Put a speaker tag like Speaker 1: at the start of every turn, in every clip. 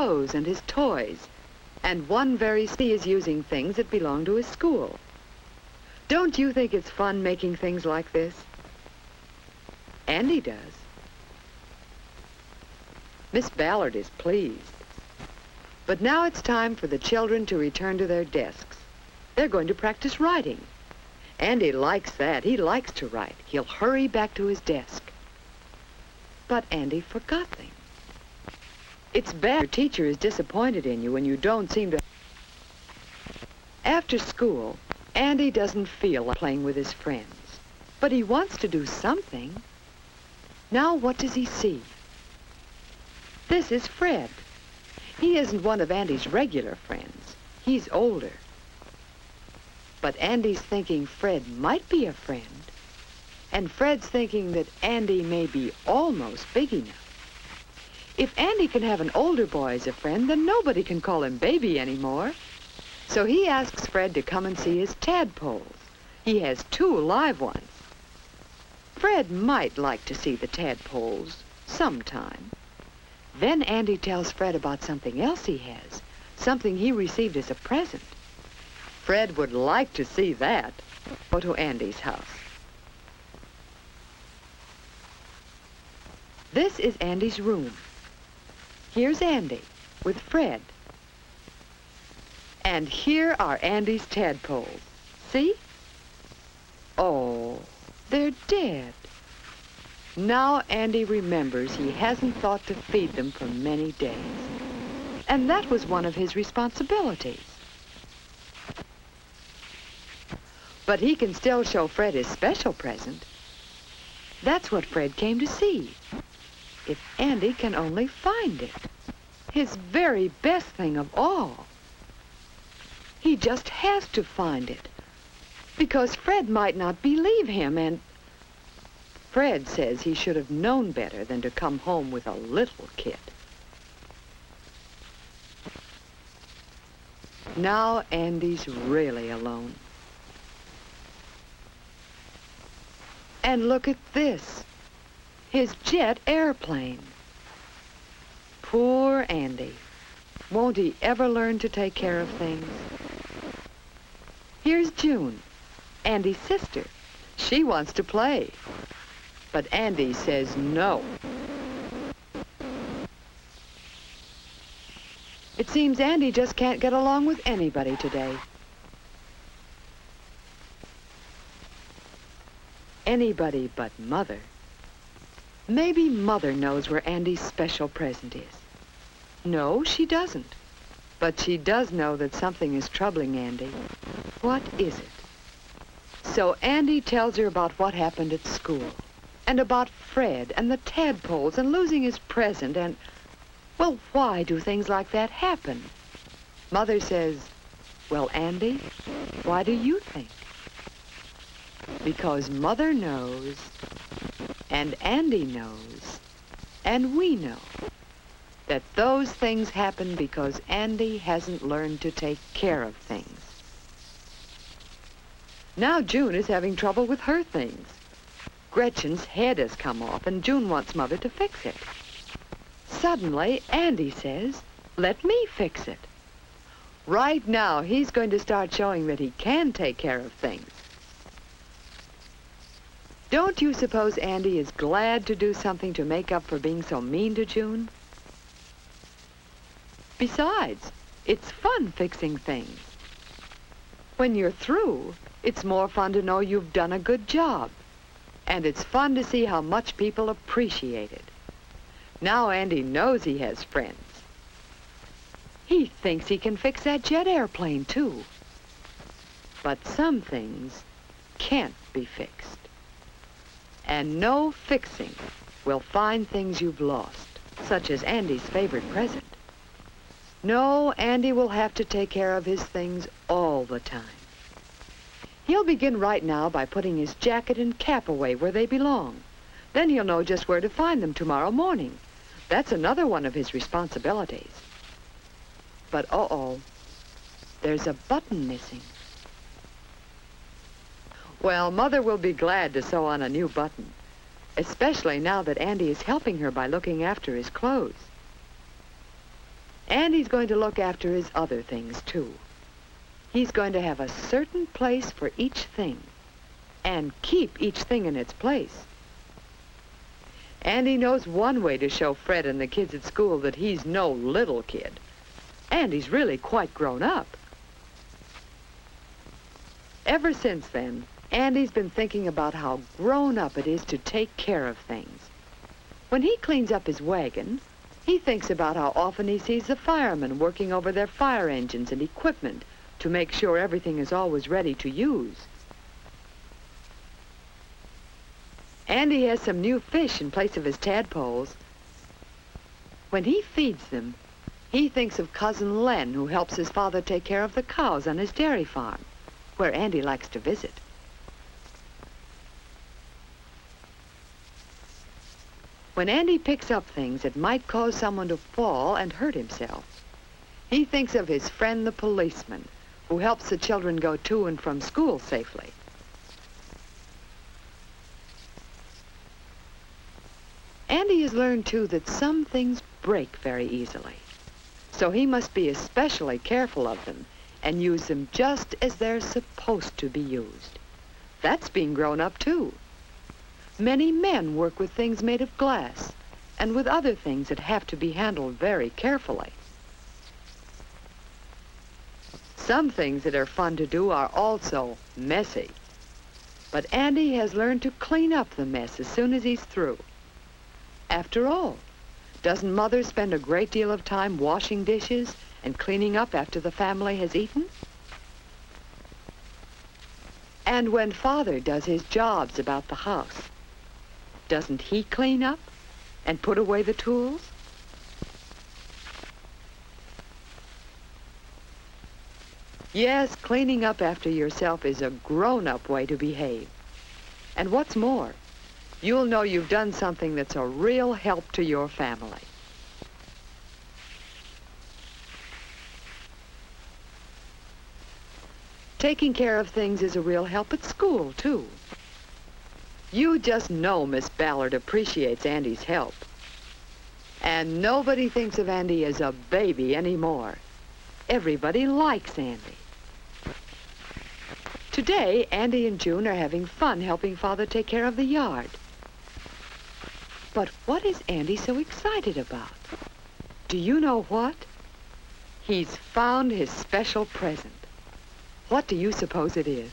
Speaker 1: clothes and his toys, and one very he is using things that belong to his school. Don't you think it's fun making things like this? Andy does. Miss Ballard is pleased. But now it's time for the children to return to their desks. They're going to practice writing. Andy likes that. He likes to write. He'll hurry back to his desk. But Andy forgot things. It's bad your teacher is disappointed in you when you don't seem to... After school, Andy doesn't feel like playing with his friends, but he wants to do something. Now what does he see? This is Fred. He isn't one of Andy's regular friends. He's older. But Andy's thinking Fred might be a friend, and Fred's thinking that Andy may be almost big enough. If Andy can have an older boy as a friend, then nobody can call him baby anymore. So he asks Fred to come and see his tadpoles. He has 2 live ones. Fred might like to see the tadpoles sometime. Then Andy tells Fred about something else he has, something he received as a present. Fred would like to see that. Go to Andy's house. This is Andy's room. Here's Andy with Fred. And here are Andy's tadpoles. See? Oh, they're dead. Now Andy remembers he hasn't thought to feed them for many days. And that was one of his responsibilities. But he can still show Fred his special present. That's what Fred came to see. If Andy can only find it. His very best thing of all. He just has to find it. Because Fred might not believe him, and Fred says he should have known better than to come home with a little kid. Now Andy's really alone. And look at this. His jet airplane. Poor Andy. Won't he ever learn to take care of things? Here's June, Andy's sister. She wants to play. But Andy says no. It seems Andy just can't get along with anybody today. Anybody but Mother. Maybe Mother knows where Andy's special present is. No, she doesn't. But she does know that something is troubling Andy. What is it? So Andy tells her about what happened at school, and about Fred and the tadpoles and losing his present and, well, why do things like that happen? Mother says, well, Andy, why do you think? Because Mother knows, and Andy knows, and we know that those things happen because Andy hasn't learned to take care of things. Now June is having trouble with her things. Gretchen's head has come off, and June wants Mother to fix it. Suddenly, Andy says, let me fix it. Right now, he's going to start showing that he can take care of things. Don't you suppose Andy is glad to do something to make up for being so mean to June? Besides, it's fun fixing things. When you're through, it's more fun to know you've done a good job. And it's fun to see how much people appreciate it. Now Andy knows he has friends. He thinks he can fix that jet airplane, too. But some things can't be fixed. And no fixing will find things you've lost, such as Andy's favorite present. No, Andy will have to take care of his things all the time. He'll begin right now by putting his jacket and cap away where they belong. Then he'll know just where to find them tomorrow morning. That's another one of his responsibilities. But uh-oh, there's a button missing. Well, Mother will be glad to sew on a new button, especially now that Andy is helping her by looking after his clothes. And he's going to look after his other things, too. He's going to have a certain place for each thing and keep each thing in its place. And he knows one way to show Fred and the kids at school that he's no little kid. And he's really quite grown up. Ever since then, Andy's been thinking about how grown up it is to take care of things. When he cleans up his wagon, he thinks about how often he sees the firemen working over their fire engines and equipment to make sure everything is always ready to use. Andy has some new fish in place of his tadpoles. When he feeds them, he thinks of Cousin Len, who helps his father take care of the cows on his dairy farm, where Andy likes to visit. When Andy picks up things that might cause someone to fall and hurt himself, he thinks of his friend the policeman, who helps the children go to and from school safely. Andy has learned, too, that some things break very easily, so he must be especially careful of them and use them just as they're supposed to be used. That's being grown up, too. Many men work with things made of glass and with other things that have to be handled very carefully. Some things that are fun to do are also messy. But Andy has learned to clean up the mess as soon as he's through. After all, doesn't Mother spend a great deal of time washing dishes and cleaning up after the family has eaten? And when Father does his jobs about the house, doesn't he clean up and put away the tools? Yes, cleaning up after yourself is a grown-up way to behave. And what's more, you'll know you've done something that's a real help to your family. Taking care of things is a real help at school, too. You just know Miss Ballard appreciates Andy's help. And nobody thinks of Andy as a baby anymore. Everybody likes Andy. Today, Andy and June are having fun helping Father take care of the yard. But what is Andy so excited about? Do you know what? He's found his special present. What do you suppose it is?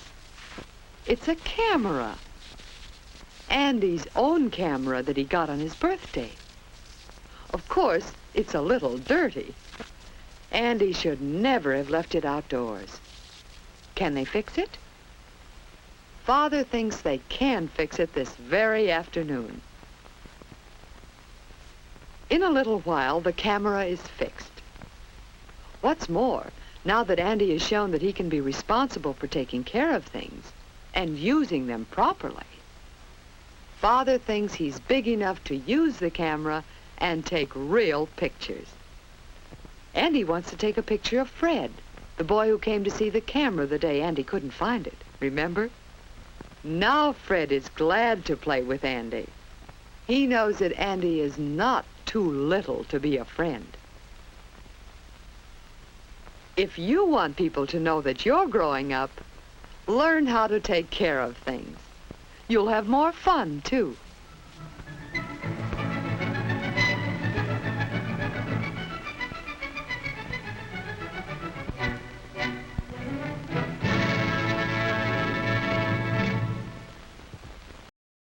Speaker 1: It's a camera. Andy's own camera that he got on his birthday. Of course, it's a little dirty. Andy should never have left it outdoors. Can they fix it? Father thinks they can fix it this very afternoon. In a little while, the camera is fixed. What's more, now that Andy has shown that he can be responsible for taking care of things and using them properly, Father thinks he's big enough to use the camera and take real pictures. Andy wants to take a picture of Fred, the boy who came to see the camera the day Andy couldn't find it, remember? Now Fred is glad to play with Andy. He knows that Andy is not too little to be a friend. If you want people to know that you're growing up, learn how to take care of things. You'll have more fun, too.